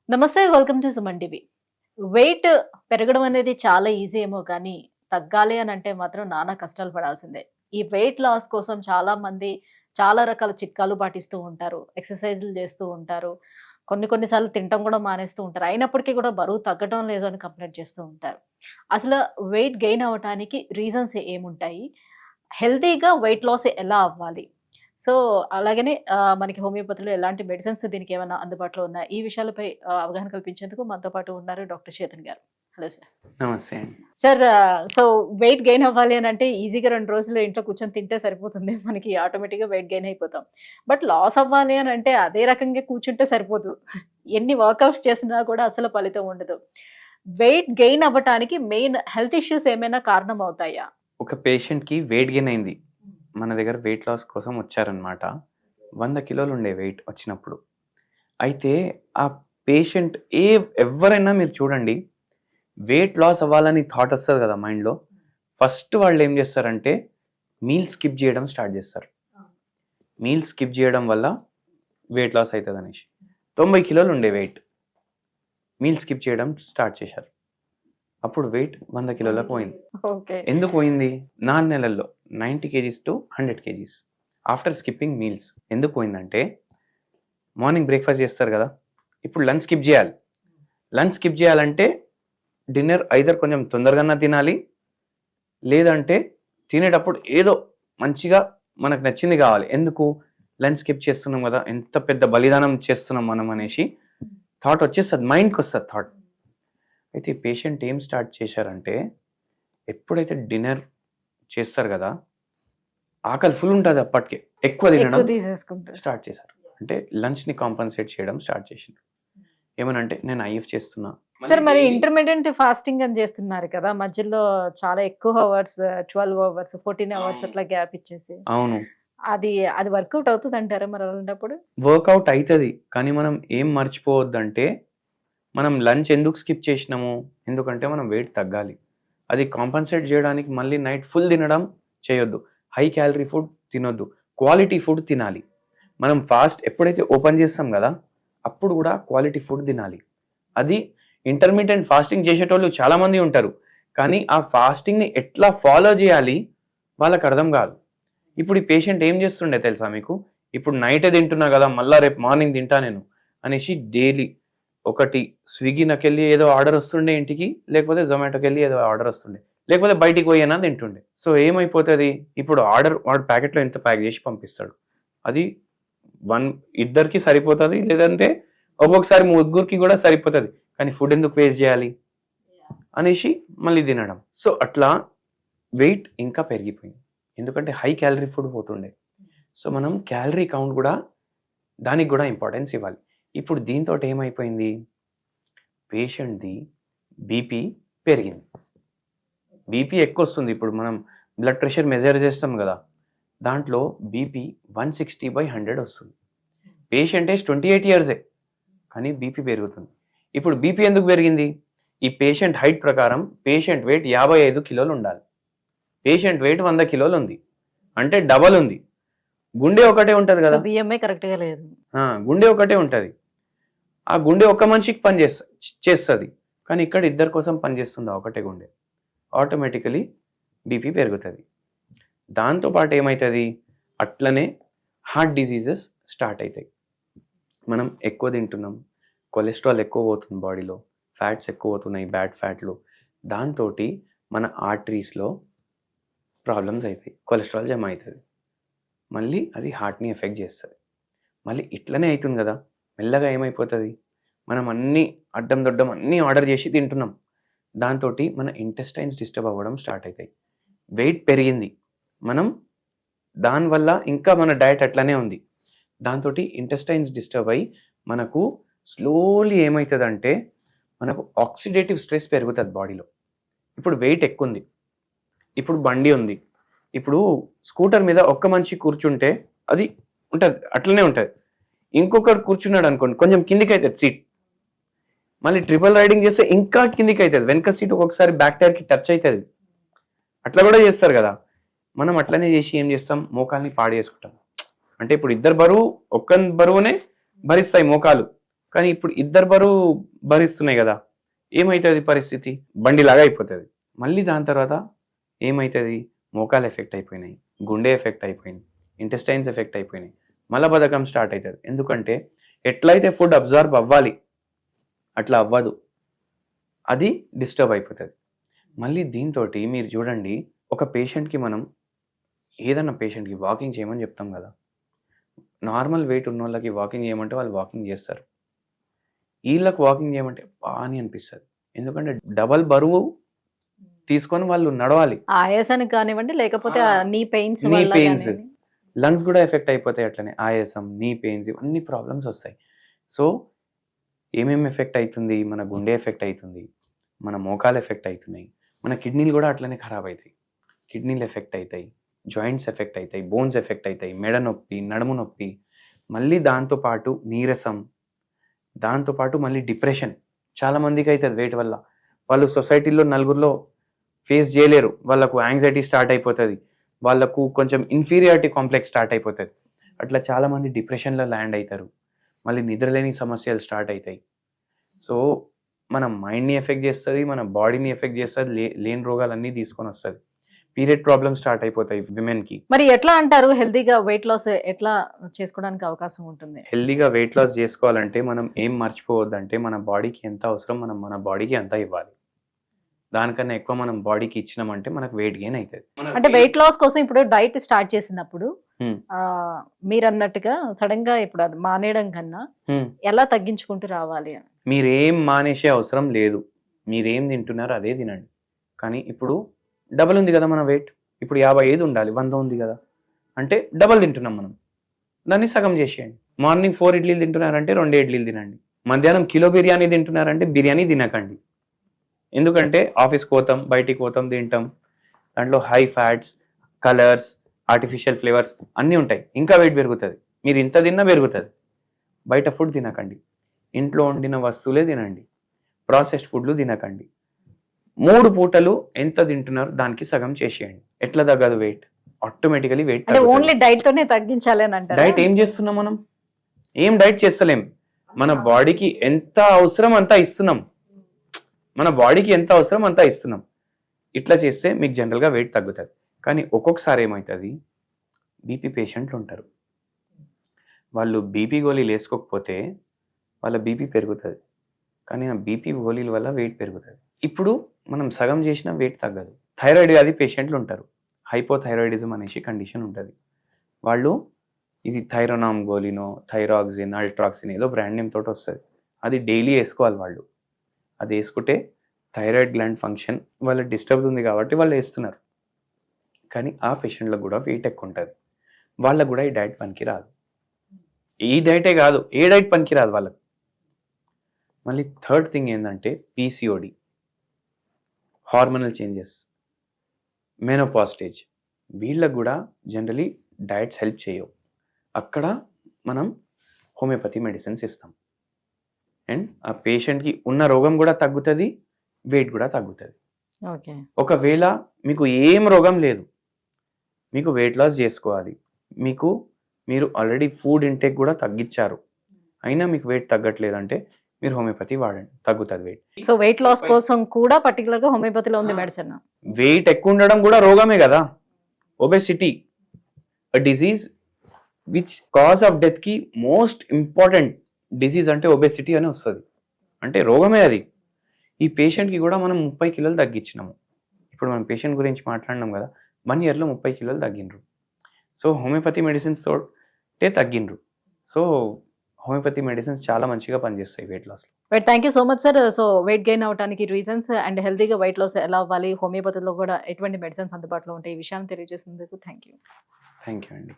నమస్తే, welcome to Suman TV. Weight పెరగడం అనేది చాలా ఈజీ ఏమో కానీ తగ్గాలి అని అంటే మాత్రం నానా కష్టాలు పడాల్సిందే. ఈ వెయిట్ లాస్ కోసం చాలా మంది చాలా రకాల చిట్కాలు పాటిస్తూ ఉంటారు. ఎక్సర్సైజ్‌లు చేస్తూ ఉంటారు. కొన్ని సార్లు తినటం కూడా మానేస్తూ ఉంటారు. అయినప్పటికీ కూడా బరువు తగ్గడం లేదు అని కంప్లెయింట్ చేస్తూ ఉంటారు. అసలు వెయిట్ గెయిన్ అవ్వటానికి రీజన్స్ ఏముంటాయి? హెల్తీగా వెయిట్ లాస్ ఎలా అవ్వాలి? సో, అలాగనే మనకి హోమియోపతిలో ఎలాంటి మెడిసిన్స్ దీనికేమన్నా అందుబాటులో ఉన్నాయా? ఈ విషయాలపై అవగాహన కల్పించేందుకు మనతో పాటు ఉన్నారు డాక్టర్ చేతన్ గారు. Hello sir. నమస్తే అండి. సార్, సో వెయిట్ గెయిన్ అవ్వాలి అనంటే ఈజీగా 2 రోజులు ఇంట్లో కూర్చొని తింటే సరిపోతుంది. మనకి ఆటోమేటిక్‌గా వెయిట్ గెయిన్ అయిపోతాం. బట్ లాస్ అవ్వాలి అనంటే అదే రకంగా కూర్చుంటే సరిపోదు. ఎన్ని వర్కౌట్స్ చేసినా కూడా అసలు ఫలితం ఉండదు. వెయిట్ గెయిన్ అవ్వటానికి మెయిన్ హెల్త్ ఇష్యూస్ ఏమైనా కారణం అవుతాయా? ఒక పేషెంట్‌కి వెయిట్ గెయిన్ అయింది. మన దగ్గర వెయిట్ లాస్ కోసం వచ్చారనమాట. 100 కిలోలు ఉండే వెయిట్ వచ్చినప్పుడు. అయితే ఆ పేషెంట్ ఎవ్వరైనా మీరు చూడండి, వెయిట్ లాస్ అవ్వాలని థాట్ వస్తది కదా మైండ్‌లో. ఫస్ట్ వాళ్ళు ఏం చేస్తారంటే మీల్ స్కిప్ చేయడం స్టార్ట్ చేస్తారు. మీల్ స్కిప్ చేయడం వల్ల వెయిట్ లాస్ అయితదనేసి. 90 కిలోలు ఉండే వెయిట్. మీల్ స్కిప్ చేయడం స్టార్ట్ చేశారు. అప్పుడు వెయిట్ 100 కిలోలకు పోయింది. ఓకే. ఎందుకు పోయింది? 4 నెలల్లో 90 kgs to 100 kgs after skipping meals. ఎందుకు పోయిందంటే మార్నింగ్ బ్రేక్ఫాస్ట్ చేస్తారు కదా, ఇప్పుడు లంచ్ స్కిప్ చేయాలి. లంచ్ స్కిప్ చేయాలంటే డిన్నర్ ఐదర్ కొంచెం తొందరగా తినాలి, లేదంటే తినేటప్పుడు ఏదో మంచిగా మనకు నచ్చింది కావాలి. ఎందుకు? లంచ్ స్కిప్ చేస్తున్నాం కదా, ఎంత పెద్ద బలిదానం చేస్తున్నాం మనం అనేసి థాట్ వచ్చేస్తుంది, మైండ్కి వస్తుంది థాట్. అయితే ఈ పేషెంట్ ఏం స్టార్ట్ చేశారంటే, ఎప్పుడైతే డిన్నర్ చేస్తారు కదా, ఆకలి ఫుల్ ఉంటుంది అప్పటికే, ఎక్కువ తినడం స్టార్ట్ చేశారు. అంటే లంచ్ని కాంపన్సేట్ చేయడం స్టార్ట్ చేసిండ్రు. ఏమనంటే నేను ఐఎఫ్ చేస్తున్నా సార్. మరి ఇంటర్మీడియట్ ఫాస్టింగ్ అని చేస్తున్నారు కదా, మధ్యలో చాలా ఎక్కువ అవర్స్, 12 అవర్స్, 14 అవర్స్ అట్లా గ్యాప్ ఇచ్చేసి. అవును, అది అది వర్కౌట్ అవుతుంది అంటారా మరి అలాంటప్పుడు? వర్కౌట్ అవుతుంది. కానీ మనం ఏం మర్చిపోవద్దంటే, మనం లంచ్ ఎందుకు స్కిప్ చేసినాము? ఎందుకంటే మనం వెయిట్ తగ్గాలి. అది కాంపన్సేట్ చేయడానికి మళ్ళీ నైట్ ఫుల్ తినడం చేయొద్దు. హై క్యాలరీ ఫుడ్ తినొద్దు, క్వాలిటీ ఫుడ్ తినాలి. మనం ఫాస్ట్ ఎప్పుడైతే ఓపెన్ చేస్తాం కదా, అప్పుడు కూడా క్వాలిటీ ఫుడ్ తినాలి. అది ఇంటర్మీడియట్ ఫాస్టింగ్ చేసేటోళ్ళు చాలామంది ఉంటారు, కానీ ఆ ఫాస్టింగ్ని ఎట్లా ఫాలో చేయాలి వాళ్ళకి అర్థం కాదు. ఇప్పుడు ఈ పేషెంట్ ఏం చేస్తుండే తెలుసా మీకు? ఇప్పుడు నైటే తింటున్నా కదా, మళ్ళీ రేపు మార్నింగ్ తింటా నేను అనేసి డైలీ ఒకటి స్విగ్గీకి వెళ్ళి ఏదో ఆర్డర్ వస్తుండే ఇంటికి, లేకపోతే జొమాటోకి వెళ్ళి ఏదో ఆర్డర్ వస్తుండే, లేకపోతే బయటికి పోయినా తింటుండే. సో ఏమైపోతుంది, ఇప్పుడు ఆర్డర్ వాడు ప్యాకెట్లో ఎంత ప్యాక్ చేసి పంపిస్తాడు, అది ఇద్దరికి సరిపోతుంది, లేదంటే ఒక్కొక్కసారి ముగ్గురికి కూడా సరిపోతుంది. కానీ ఫుడ్ ఎందుకు వేస్ట్ చేయాలి అనేసి మళ్ళీ తినడం. సో అట్లా వెయిట్ ఇంకా పెరిగిపోయింది, ఎందుకంటే హై క్యాలరీ ఫుడ్ పోతుండే. సో మనం క్యాలరీ కౌంట్ కూడా, దానికి కూడా ఇంపార్టెన్స్ ఇవ్వాలి. ఇప్పుడు దీంతో ఏమైపోయింది, పేషెంట్ది బీపీ పెరిగింది. బీపీ ఎక్కువ వస్తుంది. ఇప్పుడు మనం బ్లడ్ ప్రెషర్ మెజర్ చేస్తాం కదా, దాంట్లో బీపీ 160/100 వస్తుంది. పేషెంట్ ఏజ్ 28 ఇయర్సే, కానీ బీపీ పెరుగుతుంది. ఇప్పుడు బీపీ ఎందుకు పెరిగింది? ఈ పేషెంట్ హైట్ ప్రకారం పేషెంట్ వెయిట్ 55 కిలోలు ఉండాలి. పేషెంట్ వెయిట్ 100 కిలోలు ఉంది, అంటే డబల్ ఉంది. గుండె ఒకటే ఉంటుంది కదా, బిఎంఐ కరెక్ట్గా లేదు. గుండె ఒకటే ఉంటుంది. ఆ గుండె ఒక్క మనిషికి పని చేస్తుంది, కానీ ఇక్కడ ఇద్దరి కోసం పనిచేస్తుంది ఒకటే గుండె. ఆటోమేటికలీ బీపీ పెరుగుతుంది. దాంతోపాటు ఏమవుతుంది, అట్లనే హార్ట్ డిసీజెస్ స్టార్ట్ అవుతాయి. మనం ఎక్కువ తింటున్నాం, కొలెస్ట్రాల్ ఎక్కువ పోతుంది బాడీలో, ఫ్యాట్స్ ఎక్కువ అవుతున్నాయి, బ్యాడ్ ఫ్యాట్లు. దాంతో మన ఆర్టరీస్లో ప్రాబ్లమ్స్ అవుతాయి, కొలెస్ట్రాల్ జమ అవుతుంది, మళ్ళీ అది హార్ట్ని ఎఫెక్ట్ చేస్తుంది. మళ్ళీ ఇట్లనే అవుతుంది కదా, మెల్లగా ఏమైపోతుంది, మనం అన్నీ అడ్డం దొడ్డం అన్నీ ఆర్డర్ చేసి తింటున్నాం. దాంతో మన ఇంటెస్టైన్స్ డిస్టర్బ్ అవ్వడం స్టార్ట్ అవుతాయి. వెయిట్ పెరిగింది, మనం దానివల్ల ఇంకా మన డయట్ అట్లనే ఉంది, దాంతో ఇంటెస్టైన్స్ డిస్టర్బ్ అయ్యి మనకు స్లోలీ ఏమవుతుందంటే మనకు ఆక్సిడేటివ్ స్ట్రెస్ పెరుగుతుంది బాడీలో. ఇప్పుడు వెయిట్ ఎక్కువ ఉంది, ఇప్పుడు బండి ఉంది, ఇప్పుడు స్కూటర్ మీద ఒక్క మనిషి కూర్చుంటే అది ఉంటుంది, అట్లనే ఉంటుంది. ఇంకొకరు కూర్చున్నాడు అనుకోండి, కొంచెం కిందికి అవుతుంది సీట్. మళ్ళీ ట్రిపుల్ రైడింగ్ చేస్తే ఇంకా కిందికి అవుతుంది, వెనక సీట్ ఒక్కొక్కసారి బ్యాక్ టైర్కి టచ్ అవుతుంది. అట్లా కూడా చేస్తారు కదా. మనం అట్లనే చేసి ఏం చేస్తాం, మోకాల్ని పాడు చేసుకుంటాం. అంటే ఇప్పుడు ఇద్దరు బరువు ఒక్క బరువునే భరిస్తాయి మోకాలు, కానీ ఇప్పుడు ఇద్దరు బరువు భరిస్తున్నాయి కదా, ఏమవుతుంది పరిస్థితి? బండిలాగా అయిపోతుంది. మళ్ళీ దాని తర్వాత ఏమవుతుంది? మోకాలు ఎఫెక్ట్ అయిపోయినాయి, గుండె ఎఫెక్ట్ అయిపోయింది, ఇంటెస్టైన్స్ ఎఫెక్ట్ అయిపోయినాయి, మలబద్ధకం స్టార్ట్ అవుతుంది. ఎందుకంటే ఎట్లయితే ఫుడ్ అబ్జార్బ్ అవ్వాలి అట్లా అవ్వదు, అది డిస్టర్బ్ అయిపోతుంది. మళ్ళీ దీంతో మీరు చూడండి, ఒక పేషెంట్కి మనం ఏదన్నా పేషెంట్కి వాకింగ్ చేయమని చెప్తాం కదా, నార్మల్ వెయిట్ ఉన్న వాళ్ళకి వాకింగ్ చేయమంటే వాళ్ళు వాకింగ్ చేస్తారు. వీళ్ళకి వాకింగ్ చేయమంటే బాగా అనిపిస్తుంది. ఎందుకంటే డబల్ బరువు తీసుకొని వాళ్ళు నడవాలి. ఆయాసానికి కానివ్వండి, లేకపోతే నీ పెయిన్స్ నీ పెయిన్స్, లంగ్స్ కూడా ఎఫెక్ట్ అయిపోతాయి. అట్లనే ఆయాసం, నీ పెయిన్స్, ఇవన్నీ ప్రాబ్లమ్స్ వస్తాయి. సో ఏమేమి ఎఫెక్ట్ అవుతుంది? మన గుండె ఎఫెక్ట్ అవుతుంది, మన మోకాలు ఎఫెక్ట్ అవుతున్నాయి, మన కిడ్నీలు కూడా అట్లనే ఖరాబ్ అవుతాయి. కిడ్నీలు ఎఫెక్ట్ అవుతాయి, జాయింట్స్ ఎఫెక్ట్ అవుతాయి, బోన్స్ ఎఫెక్ట్ అవుతాయి, మెడ నొప్పి, నడుము నొప్పి, మళ్ళీ దాంతోపాటు నీరసం, దాంతోపాటు మళ్ళీ డిప్రెషన్ చాలామందికి అవుతుంది వెయిట్ వల్ల. వాళ్ళు సొసైటీలో నలుగురిలో ఫేస్ చేయలేరు, వాళ్ళకు యాంగ్జైటీ స్టార్ట్ అయిపోతుంది, వాళ్ళకు కొంచెం ఇన్ఫీరియారిటీ కాంప్లెక్స్ స్టార్ట్ అయిపోతుంది. అట్లా చాలామంది డిప్రెషన్లో ల్యాండ్ అవుతారు, మళ్ళీ నిద్రలేని సమస్యలు స్టార్ట్ అవుతాయి. సో మన మైండ్ని ఎఫెక్ట్ చేస్తుంది, మన బాడీని ఎఫెక్ట్ చేస్తుంది, లేని రోగాలన్నీ తీసుకొని వస్తుంది. పీరియడ్ ప్రాబ్లమ్స్ స్టార్ట్ అయిపోతాయి విమెన్కి. మరి ఎట్లా అంటారు హెల్తీగా వెయిట్ లాస్ ఎట్లా చేసుకోవడానికి అవకాశం ఉంటుంది? హెల్తీగా వెయిట్ లాస్ చేసుకోవాలంటే మనం ఏం మర్చిపోవద్దంటే, మన బాడీకి ఎంత అవసరం మనం మన బాడీకి అంత ఇవ్వాలి. దానికన్నా ఎక్కువ మనం బాడీకి ఇచ్చినామంటే మనకు వెయిట్ గెయిన్ అవుతుంది. అంటే వెయిట్ లాస్ కోసం ఇప్పుడు డైట్ స్టార్ట్ చేసినప్పుడు మీరు అన్నట్టుగా సడన్ గా ఇప్పుడు అది మానేయడం కన్నా ఎలా తగ్గించుకుంటూ రావాలి అని? మీరేం మానేసే అవసరం లేదు, మీరేం తింటున్నారో అదే తినండి. కానీ ఇప్పుడు డబల్ ఉంది కదా మన వెయిట్, ఇప్పుడు 55 ఉండాలి, 100 ఉంది కదా, అంటే డబల్ తింటున్నాం మనం, దాన్ని సగం చేసేయండి. మార్నింగ్ 4 ఇడ్లీలు తింటున్నారంటే 2 ఇడ్లీలు తినండి. మధ్యాహ్నం కిలో బిర్యానీ తింటున్నారంటే బిర్యానీ తినకండి. ఎందుకంటే ఆఫీస్కి పోతాం, బయటికి పోతాం, తింటాం, దాంట్లో high fats, colours, artificial flavours అన్నీ ఉంటాయి, ఇంకా వెయిట్ పెరుగుతుంది. మీరు ఇంత తిన్నా పెరుగుతుంది. బయట ఫుడ్ తినకండి, ఇంట్లో వండిన వస్తువులే తినండి, ప్రాసెస్డ్ ఫుడ్లు తినకండి. 3 పూటలు ఎంత తింటున్నారు దానికి సగం చేసేయండి. ఎట్లా తగ్గదు వెయిట్? Automatically weight. అంటే ఓన్లీ డైట్ తోనే తగ్గించాలి అని అంటారు. డైట్ ఏం చేస్తున్నాం మనం? ఏం డైట్ చేస్తలేం. మన బాడీకి ఎంత అవసరం అంతా ఇస్తున్నాం, మన బాడీకి ఎంత అవసరం అంతా ఇస్తున్నాం. ఇట్లా చేస్తే మీకు జనరల్గా వెయిట్ తగ్గుతుంది. కానీ ఒక్కొక్కసారి ఏమవుతుంది, బీపీ పేషెంట్లు ఉంటారు, వాళ్ళు బీపీ గోళీలు వేసుకోకపోతే వాళ్ళ బీపీ పెరుగుతుంది, కానీ ఆ బీపీ గోళీల వల్ల వెయిట్ పెరుగుతుంది. ఇప్పుడు మనం సగం చేసిన వెయిట్ తగ్గదు. థైరాయిడ్ వ్యాధి పేషెంట్లు ఉంటారు, హైపోథైరాయిడిజం అనేసి కండిషన్ ఉంటుంది. వాళ్ళు ఇది థైరోనామ్ గోలినో, థైరాక్సిన్, అల్ట్రాక్సిన్ ఏదో బ్రాండ్ నేమ్ తోటి వస్తుంది, అది డైలీ వేసుకోవాలి వాళ్ళు. అది వేసుకుంటే థైరాయిడ్ గ్లాండ్ ఫంక్షన్ వాళ్ళ డిస్టర్బ్ ఉంది కాబట్టి వాళ్ళు వేస్తున్నారు. కానీ ఆ పేషెంట్లకు కూడా వెయిట్ ఎక్కువ ఉంటుంది, వాళ్ళకు కూడా ఈ డైట్ పనికి రాదు. ఈ డైటే కాదు, ఏ డైట్ పనికి రాదు వాళ్ళకు. మళ్ళీ థర్డ్ థింగ్ ఏంటంటే PCOD, hormonal changes, menopause stage, వీళ్ళకు కూడా జనరలీ డైట్స్ హెల్ప్ చేయవు. అక్కడ మనం హోమియోపతి మెడిసిన్స్ ఇస్తాం, అండ్ ఆ పేషెంట్కి ఉన్న రోగం కూడా తగ్గుతుంది, వెయిట్ కూడా తగ్గుతుంది. ఓకే, ఒకవేళ మీకు ఏం రోగం లేదు, మీకు వెయిట్ లాస్ చేసుకోవాలి, మీరు ఆల్రెడీ ఫుడ్ ఇంటేక్ కూడా తగ్గించారు, అయినా మీకు వెయిట్ తగ్గట్లేదంటే మీరు హోమియోపతి వాడండి, తగ్గుతుంది వెయిట్. సో వెయిట్ లాస్ కోసం కూడా పర్టికులర్ గా హోమియోపతిలో ఉంది మెడిసిన్. వెయిట్ ఎక్కువ ఉండడం కూడా రోగమే కదా. Obesity, a disease which cause of death కి మోస్ట్ ఇంపార్టెంట్ డిజీజ్ అంటే ఒబెసిటీ అని వస్తుంది, అంటే రోగమే అది. ఈ పేషెంట్కి కూడా మనం 30 కిలోలు తగ్గించినాము. ఇప్పుడు మనం పేషెంట్ గురించి మాట్లాడినాం కదా, 1 ఇయర్లో 30 కిలోలు తగ్గిండ్రు. సో హోమియోపతి మెడిసిన్స్ తోటే తగ్గిండ్రు. సో హోమియోపతి మెడిసిన్స్ చాలా మంచిగా పనిచేస్తాయి weight loss. But thank you so much sir. So weight gain అవడానికి రీజన్స్ అండ్ హెల్తీగా వెయిట్ లాస్ ఎలా అవ్వాలి, హోమియోపతిలో కూడా ఎటువంటి మెడిసిన్స్ అందుబాటులో ఉంటాయి, ఈ విషయాన్ని తెలియజేసినందుకు థ్యాంక్ యూ. థ్యాంక్ యూ అండి.